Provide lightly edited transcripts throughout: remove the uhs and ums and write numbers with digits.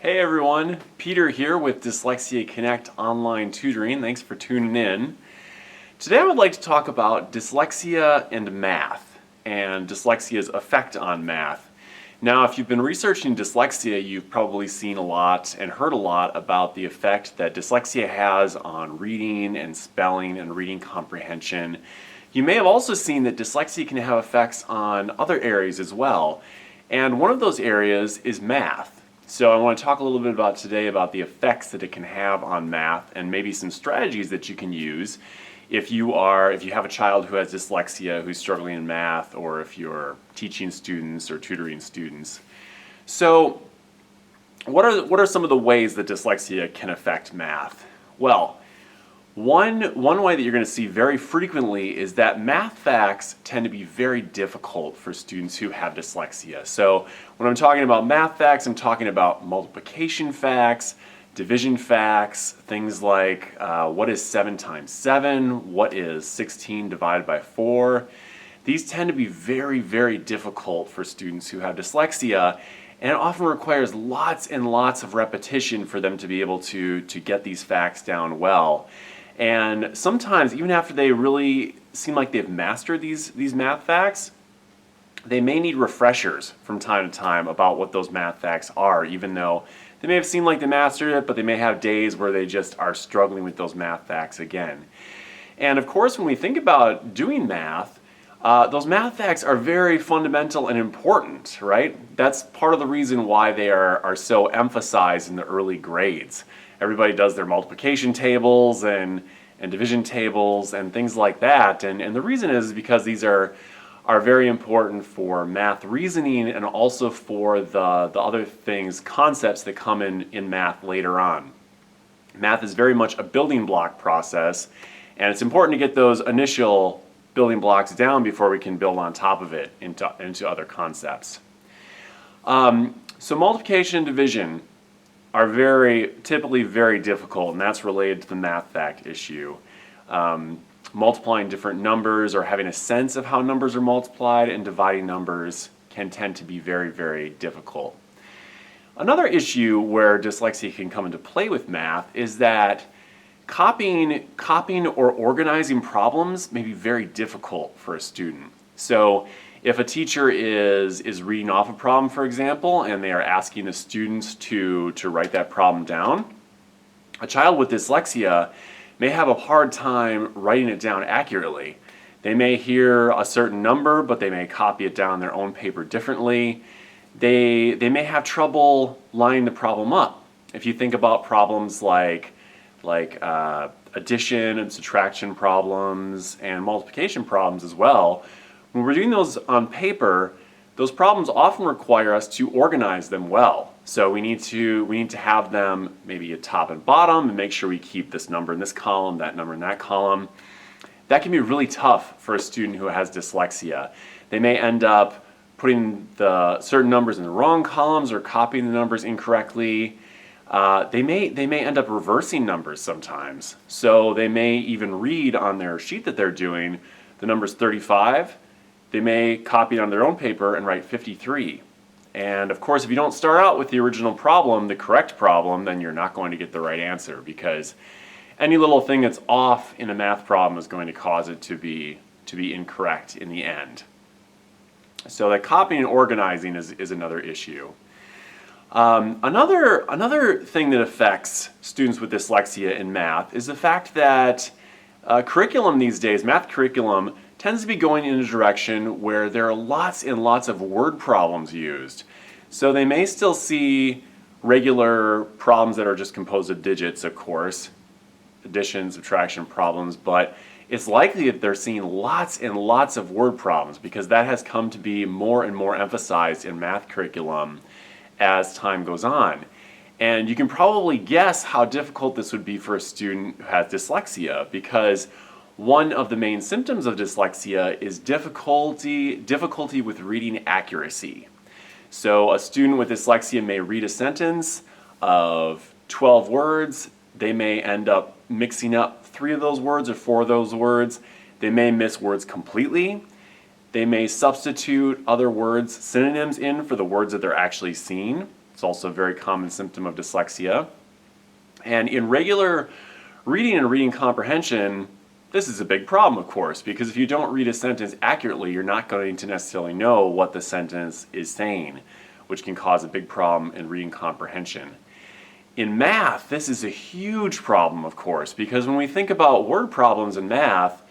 Hey everyone, Peter here with Dyslexia Connect online tutoring. Thanks for tuning in. Today I would like to talk about dyslexia and math and dyslexia's effect on math. Now, if you've been researching dyslexia, you've probably seen a lot and heard a lot about the effect that dyslexia has on reading and spelling and reading comprehension. You may have also seen that dyslexia can have effects on other areas as well. And one of those areas is math. So I want to talk a little bit about today about the effects that it can have on math and maybe some strategies that you can use if you have a child who has dyslexia who's struggling in math, or if you're teaching students or tutoring students. So what are some of the ways that dyslexia can affect math? Well, one way that you're going to see very frequently is that math facts tend to be very difficult for students who have dyslexia. So when I'm talking about math facts, I'm talking about multiplication facts, division facts, things like what is 7 times 7, what is 16 divided by 4. These tend to be very, very difficult for students who have dyslexia, and it often requires lots and lots of repetition for them to be able to get these facts down well. And sometimes, even after they really seem like they've mastered these math facts, they may need refreshers from time to time about what those math facts are, even though they may have seemed like they mastered it, but they may have days where they just are struggling with those math facts again. And of course, when we think about doing math, those math facts are very fundamental and important, right? That's part of the reason why they are so emphasized in the early grades. Everybody does their multiplication tables and division tables and things like that. And the reason is because these are very important for math reasoning and also for the other things, concepts that come in math later on. Math is very much a building block process, and it's important to get those initial building blocks down before we can build on top of it into other concepts. So multiplication and division are typically very difficult, and that's related to the math fact issue. Multiplying different numbers or having a sense of how numbers are multiplied and dividing numbers can tend to be very, very difficult. Another issue where dyslexia can come into play with math is that copying or organizing problems may be very difficult for a student. So if a teacher is reading off a problem, for example, and they are asking the students to write that problem down, a child with dyslexia may have a hard time writing it down accurately. They may hear a certain number, but they may copy it down on their own paper differently. They may have trouble lining the problem up. If you think about problems like addition and subtraction problems and multiplication problems as well, when we're doing those on paper, those problems often require us to organize them well. So we need to have them maybe at top and bottom and make sure we keep this number in this column, that number in that column. That can be really tough for a student who has dyslexia. They may end up putting the certain numbers in the wrong columns or copying the numbers incorrectly. They may end up reversing numbers sometimes. So they may even read on their sheet that they're doing the number's 35. They may copy it on their own paper and write 53. And of course, if you don't start out with the original problem, the correct problem, then you're not going to get the right answer, because any little thing that's off in a math problem is going to cause it to be incorrect in the end. So that copying and organizing is another issue. Another thing that affects students with dyslexia in math is the fact that curriculum these days, math curriculum, tends to be going in a direction where there are lots and lots of word problems used. So they may still see regular problems that are just composed of digits, of course, addition, subtraction problems, but it's likely that they're seeing lots and lots of word problems, because that has come to be more and more emphasized in math curriculum as time goes on. And you can probably guess how difficult this would be for a student who has dyslexia, because one of the main symptoms of dyslexia is difficulty with reading accuracy. So a student with dyslexia may read a sentence of 12 words. They may end up mixing up 3 of those words or 4 of those words. They may miss words completely. They may substitute other words, synonyms in for the words that they're actually seeing. It's also a very common symptom of dyslexia. And in regular reading and reading comprehension, this is a big problem, of course, because if you don't read a sentence accurately, you're not going to necessarily know what the sentence is saying, which can cause a big problem in reading comprehension. In math, this is a huge problem, of course, because when we think about word problems in math,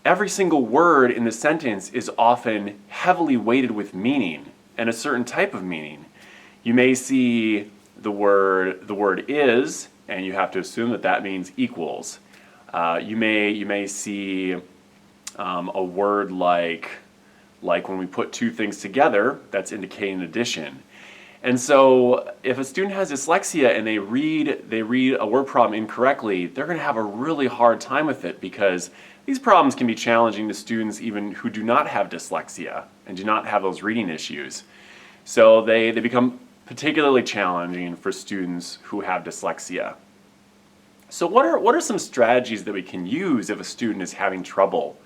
every single word in the sentence is often heavily weighted with meaning, and a certain type of meaning. You may see the word is, and you have to assume that that means equals. You may see a word like when we put two things together, that's indicating addition. And so if a student has dyslexia and they read a word problem incorrectly, they're going to have a really hard time with it, because these problems can be challenging to students even who do not have dyslexia and do not have those reading issues. So they become particularly challenging for students who have dyslexia. So what are some strategies that we can use if a student is having trouble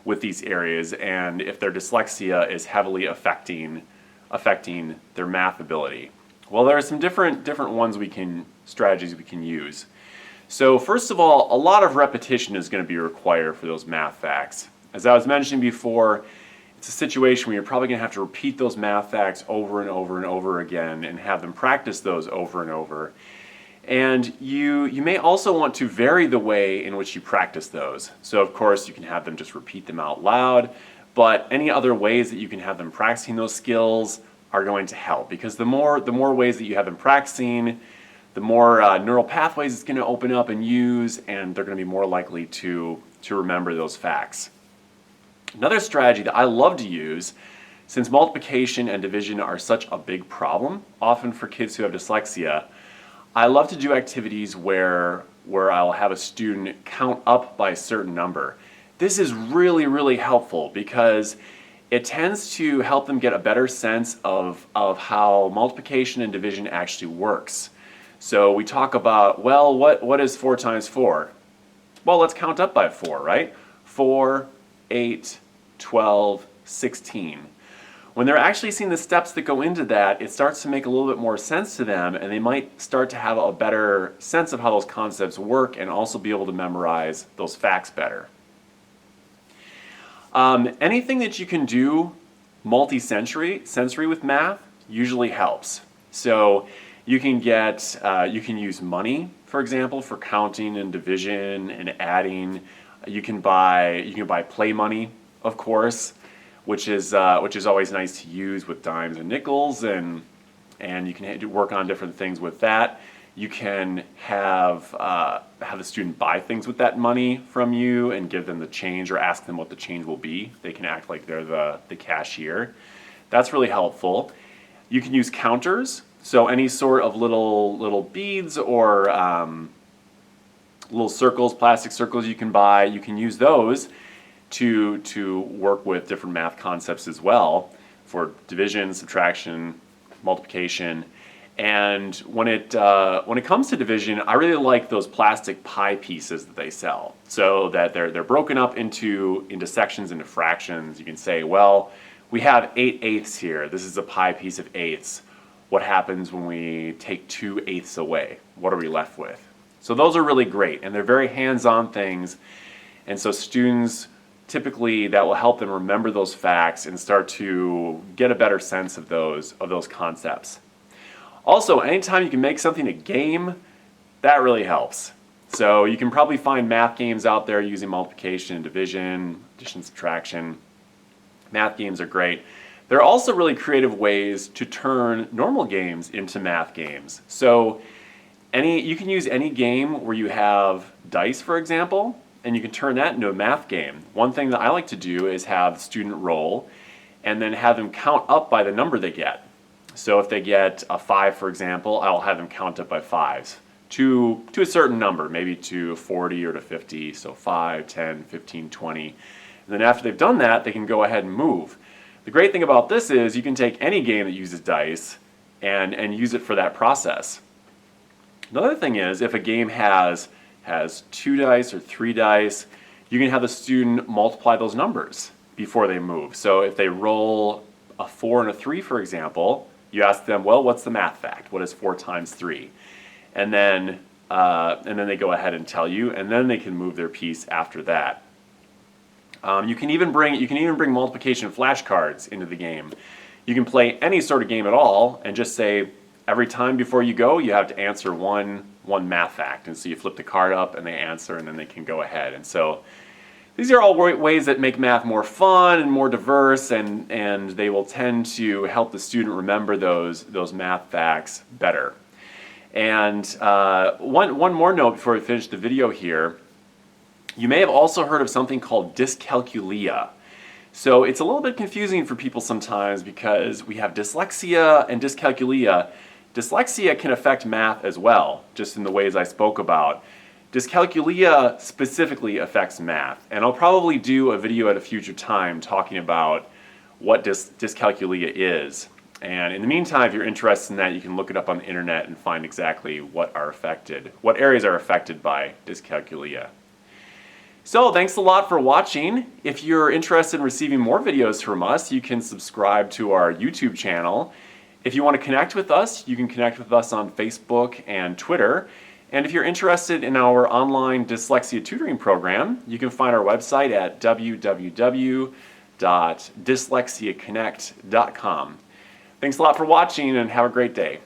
with these areas and if their dyslexia is heavily affecting their math ability? Well, there are some different strategies we can use. So first of all, a lot of repetition is going to be required for those math facts. As I was mentioning before, it's a situation where you're probably going to have to repeat those math facts over and over and over again and have them practice those over and over. And you may also want to vary the way in which you practice those. So of course you can have them just repeat them out loud, but any other ways that you can have them practicing those skills are going to help, because the more ways that you have them practicing, the more neural pathways it's going to open up and use, and they're going to be more likely to remember those facts. Another strategy that I love to use, since multiplication and division are such a big problem, often for kids who have dyslexia, I love to do activities where I'll have a student count up by a certain number. This is really, really helpful because it tends to help them get a better sense of how multiplication and division actually works. So we talk about, well, what is 4 times 4? Well, let's count up by 4, right? 4, 8, 12, 16. When they're actually seeing the steps that go into that, it starts to make a little bit more sense to them, and they might start to have a better sense of how those concepts work and also be able to memorize those facts better. Anything that you can do multi-sensory with math usually helps. So you can use money, for example, for counting and division and adding. You can buy play money, of course, which is always nice to use with dimes and nickels, and you can work on different things with that. You can have the student buy things with that money from you and give them the change, or ask them what the change will be. They can act like they're the cashier. That's really helpful. You can use counters, so any sort of little beads or little circles, plastic circles you can buy, you can use those to work with different math concepts as well, for division, subtraction, multiplication. And when it comes to division, I really like those plastic pie pieces that they sell, so that they're broken up into sections, into fractions. You can say, well, we have 8/8 here. This is a pie piece of eighths. What happens when we take 2/8 away? What are we left with? So those are really great, and they're very hands-on things. And so students, typically that will help them remember those facts and start to get a better sense of those concepts. Also, anytime you can make something a game, that really helps. So you can probably find math games out there using multiplication and division, addition, subtraction. Math games are great. There are also really creative ways to turn normal games into math games. So you can use any game where you have dice, for example, and you can turn that into a math game. One thing that I like to do is have the student roll and then have them count up by the number they get. So if they get a 5, for example, I'll have them count up by 5s to a certain number, maybe to 40 or to 50, so 5, 10, 15, 20. And then after they've done that, they can go ahead and move. The great thing about this is you can take any game that uses dice and use it for that process. Another thing is, if a game has 2 dice or 3 dice, you can have the student multiply those numbers before they move. So if they roll a 4 and a 3, for example, You ask them, well, what's the math fact? What is 4 times 3? And then they go ahead and tell you, and then they can move their piece after that. You can even bring multiplication flashcards into the game. You can play any sort of game at all and just say every time before you go you have to answer one math fact, and so you flip the card up and they answer and then they can go ahead. And so these are all ways that make math more fun and more diverse, and they will tend to help the student remember those math facts better. And one more note before we finish the video here. You may have also heard of something called dyscalculia. So it's a little bit confusing for people sometimes because we have dyslexia and dyscalculia. Dyslexia can affect math as well, just in the ways I spoke about. Dyscalculia specifically affects math, and I'll probably do a video at a future time talking about what dyscalculia is. And in the meantime, if you're interested in that, you can look it up on the internet and find exactly what areas are affected by dyscalculia. So thanks a lot for watching. If you're interested in receiving more videos from us, you can subscribe to our YouTube channel. If you want to connect with us, you can connect with us on Facebook and Twitter. And if you're interested in our online dyslexia tutoring program, you can find our website at www.dyslexiaconnect.com. Thanks a lot for watching and have a great day.